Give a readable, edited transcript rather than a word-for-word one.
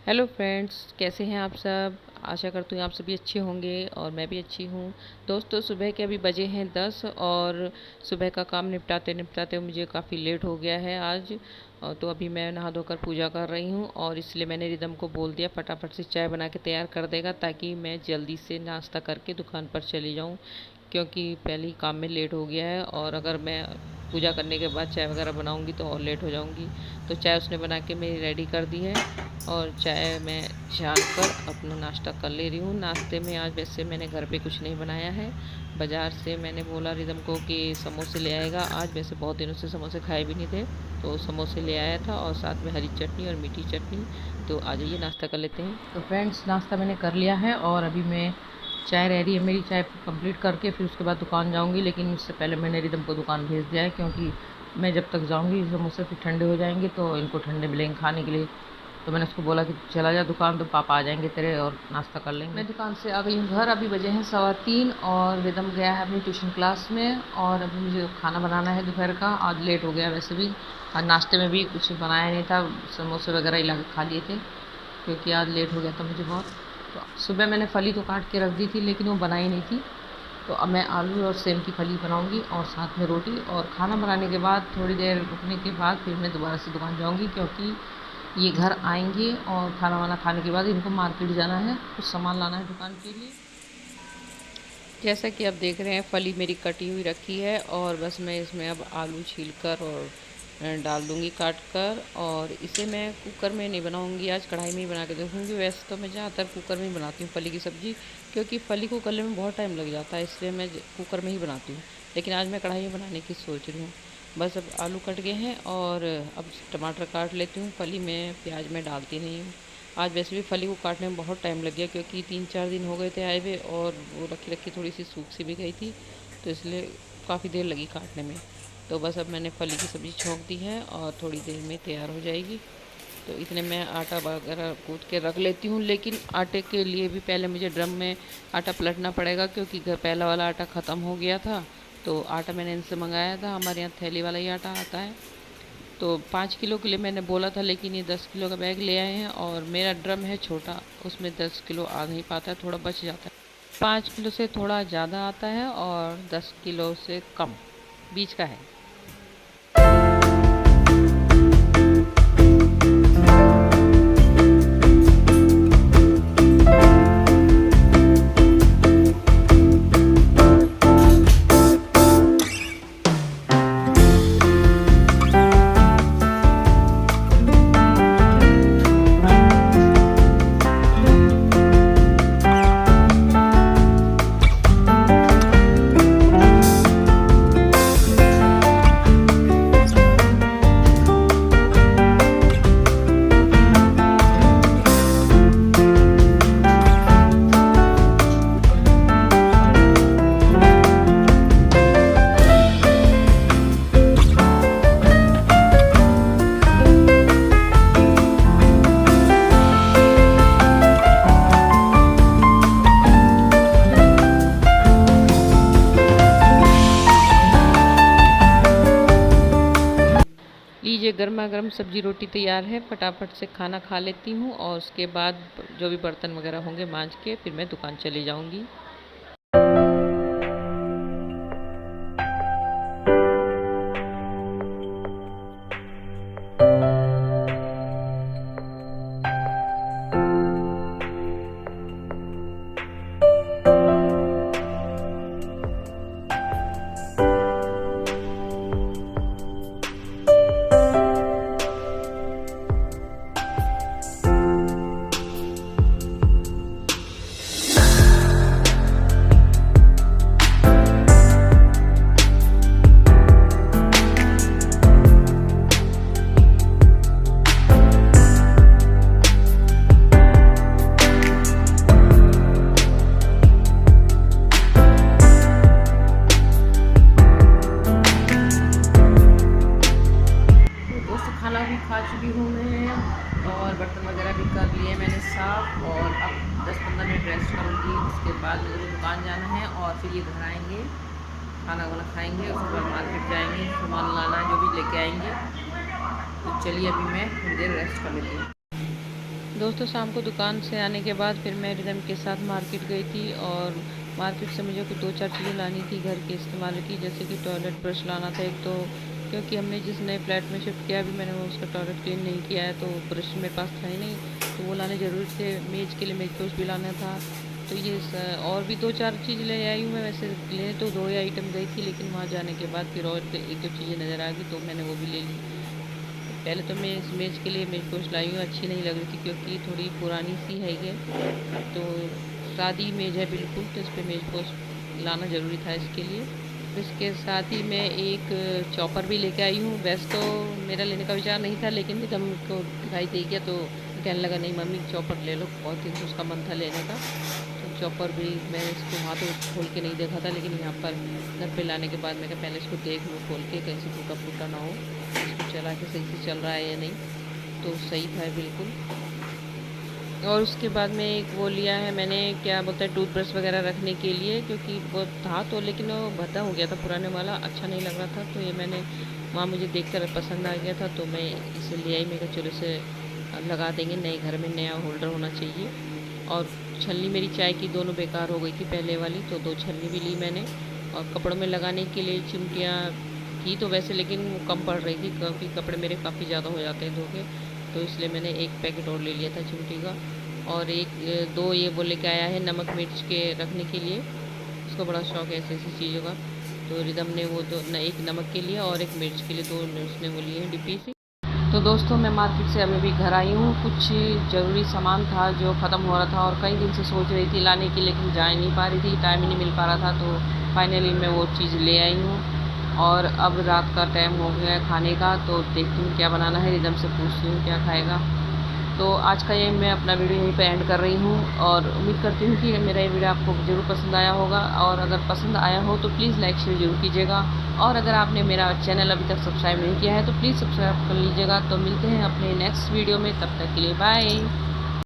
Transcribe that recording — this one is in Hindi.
हेलो फ्रेंड्स, कैसे हैं आप सब। आशा करती हूँ आप सभी अच्छे होंगे और मैं भी अच्छी हूँ। दोस्तों, सुबह के अभी बजे हैं 10 और सुबह का काम निपटाते निपटाते मुझे काफ़ी लेट हो गया है आज। तो अभी मैं नहा धोकर पूजा कर रही हूँ और इसलिए मैंने रिदम को बोल दिया फटाफट से चाय बना के तैयार कर देगा, ताकि मैं जल्दी से नाश्ता करके दुकान पर चली जाऊँ, क्योंकि पहले ही काम में लेट हो गया है। और अगर मैं पूजा करने के बाद चाय वगैरह बनाऊंगी तो और लेट हो जाऊंगी। तो चाय उसने बना के मेरी रेडी कर दी है और चाय मैं छान कर अपना नाश्ता कर ले रही हूँ। नाश्ते में आज वैसे मैंने घर पे कुछ नहीं बनाया है। बाज़ार से मैंने बोला रिदम को कि समोसे ले आएगा आज, वैसे बहुत दिनों से समोसे खाए भी नहीं थे, तो समोसे ले आया था और साथ में हरी चटनी और मीठी चटनी। तो आ जाइए नाश्ता कर लेते हैं। तो फ्रेंड्स, नाश्ता मैंने कर लिया है और अभी मैं चाय रेडी है मेरी। चाय कंप्लीट करके फिर उसके बाद दुकान जाऊंगी, लेकिन उससे पहले मैंने रिदम को दुकान भेज दिया है, क्योंकि मैं जब तक जाऊंगी समोसे फिर ठंडे हो जाएंगे तो इनको ठंडे मिलेंगे खाने के लिए। तो मैंने उसको बोला कि चला जा दुकान, तो पापा आ जाएंगे तेरे और नाश्ता कर लेंगे। मैं दुकान से आ गई हूँ घर। अभी बजे हैं 3:15 और रिदम गया है अपनी ट्यूशन क्लास में और अभी मुझे खाना बनाना है दोपहर का। आज लेट हो गया वैसे भी, आज नाश्ते में भी कुछ बनाया नहीं था, समोसे वगैरह ही ला के खा लिए थे, क्योंकि आज लेट हो गया था मुझे बहुत। तो सुबह मैंने फली तो काट के रख दी थी, लेकिन वो बनाई नहीं थी। तो अब मैं आलू और सेम की फली बनाऊंगी और साथ में रोटी। और खाना बनाने के बाद थोड़ी देर रुकने के बाद फिर मैं दोबारा से दुकान जाऊंगी, क्योंकि ये घर आएंगे और खाना वाना खाने के बाद इनको मार्केट जाना है, कुछ सामान लाना है दुकान के लिए। जैसा कि आप देख रहे हैं, फली मेरी कटी हुई रखी है और बस मैं इसमें अब आलू छील कर और डाल दूंगी काट कर। और इसे मैं कुकर में नहीं बनाऊंगी, आज कढ़ाई में ही बना के देखूंगी। वैसे तो मैं ज़्यादातर कुकर में ही बनाती हूँ फली की सब्ज़ी, क्योंकि फली को गलने में बहुत टाइम लग जाता है, इसलिए मैं कुकर में ही बनाती हूँ। लेकिन आज मैं कढ़ाई में बनाने की सोच रही हूँ। बस अब आलू कट गए हैं और अब टमाटर काट लेती हूँ। फली में प्याज मैं डालती नहीं हूँ। आज वैसे भी फली को काटने में बहुत टाइम लग गया, क्योंकि 3-4 दिन हो गए थे आए हुए और वो रखी रखी थोड़ी सी सूख सी भी गई थी, तो इसलिए काफ़ी देर लगी काटने में। तो बस अब मैंने फली की सब्ज़ी छोंक दी है और थोड़ी देर में तैयार हो जाएगी। तो इतने मैं आटा वगैरह कूट के रख लेती हूँ, लेकिन आटे के लिए भी पहले मुझे ड्रम में आटा पलटना पड़ेगा, क्योंकि घर पहला वाला आटा ख़त्म हो गया था। तो आटा मैंने इनसे मंगाया था, हमारे यहाँ थैली वाला ही आटा आता है। तो 5 किलो के लिए मैंने बोला था, लेकिन ये 10 किलो का बैग ले आए हैं और मेरा ड्रम है छोटा, उसमें 10 किलो आ नहीं पाता है, थोड़ा बच जाता है। 5 किलो से थोड़ा ज़्यादा आता है और 10 किलो से कम, बीच का है। लीजिए, गर्मा गर्म सब्जी रोटी तैयार है। फटाफट से खाना खा लेती हूँ और उसके बाद जो भी बर्तन वगैरह होंगे मांज के फिर मैं दुकान चली जाऊँगी। खाना भी खा चुकी हूँ मैं और बर्तन वगैरह भी कर लिए मैंने साफ़, और अब 10-15 मिनट रेस्ट करूँगी। उसके बाद मुझे दुकान जाना है और फिर ये घर आएँगे, खाना वाना खाएँगे, उसके बाद मार्केट जाएंगे, सामान लाना है जो भी लेके आएंगे। तो चलिए अभी मैं थोड़ी देर रेस्ट कर लेती हूँ। दोस्तों शाम को दुकान से आने के बाद फिर मैं रिदम के साथ मार्केट गई थी और मार्केट से मुझे कुछ 2-4 चीज़ें लानी थी घर के इस्तेमाल की, जैसे कि टॉयलेट ब्रश लाना था एक तो, क्योंकि हमने जिस नए फ्लैट में शिफ्ट किया अभी मैंने उसका टॉयलेट क्लीन नहीं किया है, तो ब्रश मेरे पास था ही नहीं, तो वो लाने ज़रूरी थे। मेज़ के लिए मेज पोश भी लाना था, तो ये और भी 2-4 चीज़ ले आई हूँ मैं। वैसे लेने तो 2 ही आइटम गई थी, लेकिन वहाँ जाने के बाद फिर और 1-2 चीज़ें नज़र आ गई, तो मैंने वो भी ले ली। पहले तो मैं इस मेज़ के लिए मेज पोश लाई हूँ, अच्छी नहीं लग रही थी क्योंकि थोड़ी पुरानी सी है ये, तो सादी मेज़ है बिल्कुल, तो इस पर मेज पोश लाना ज़रूरी था इसके लिए। तो इसके साथ ही मैं एक चॉपर भी लेके आई हूँ। वैसे तो मेरा लेने का विचार नहीं था, लेकिन जब उनको दिखाई दे गया तो कहने लगा नहीं मम्मी चॉपर ले लो, बहुत दिन से उसका मन था लेने का। तो चॉपर भी मैं इसको हाथ खोल के नहीं देखा था, लेकिन यहाँ पर घर पे लाने के बाद मैं कहा पहले इसको देख लूँ खोल के, कहीं से टूटा फूटा ना हो, इसको चला के सही से चल रहा है या नहीं। तो सही था बिल्कुल। और उसके बाद में एक वो लिया है मैंने, क्या बोलते हैं, टूथब्रश वगैरह रखने के लिए, क्योंकि वो था तो, लेकिन वो भद्दा हो गया था पुराने वाला, अच्छा नहीं लग रहा था। तो ये मैंने वहाँ मुझे देखकर पसंद आ गया था, तो मैं इसे ले आई। मैं कहा चलो इसे लगा देंगे, नए घर में नया होल्डर होना चाहिए। और छलनी मेरी चाय की दोनों बेकार हो गई थी पहले वाली, तो 2 छलनी भी ली मैंने। और कपड़ों में लगाने के लिए चिमटियाँ थी तो वैसे, लेकिन वो कम पड़ रही थी क्योंकि कपड़े मेरे काफ़ी ज़्यादा हो जाते हैं धो के, तो इसलिए मैंने एक पैकेट और ले लिया था चिमटी का। और एक 2 ये वो लेके आया है नमक मिर्च के रखने के लिए, उसको बड़ा शौक है ऐसी ऐसी चीज़ों का। तो रिदम ने वो दो न, एक नमक के लिए और एक मिर्च के लिए 2 उसने वो लिए हैं डिब्बी सी। तो दोस्तों मैं मार्केट से अभी घर आई हूँ। कुछ ज़रूरी सामान था जो ख़त्म हो रहा था और कई दिन से सोच रही थी लाने की, लेकिन जा नहीं पा रही थी, टाइम ही नहीं मिल पा रहा था। तो फाइनली मैं वो चीज़ ले आई हूँ। और अब रात का टाइम हो गया है खाने का, तो देखती हूँ क्या बनाना है। रिदम से पूछती हूँ क्या खाएगा। तो आज का ये मैं अपना वीडियो यहीं पे एंड कर रही हूँ, और उम्मीद करती हूँ कि मेरा ये वीडियो आपको ज़रूर पसंद आया होगा। और अगर पसंद आया हो तो प्लीज़ लाइक शेयर ज़रूर कीजिएगा। और अगर आपने मेरा चैनल अभी तक सब्सक्राइब नहीं किया है तो प्लीज़ सब्सक्राइब कर लीजिएगा। तो मिलते हैं अपने नेक्स्ट वीडियो में, तब तक के लिए बाय।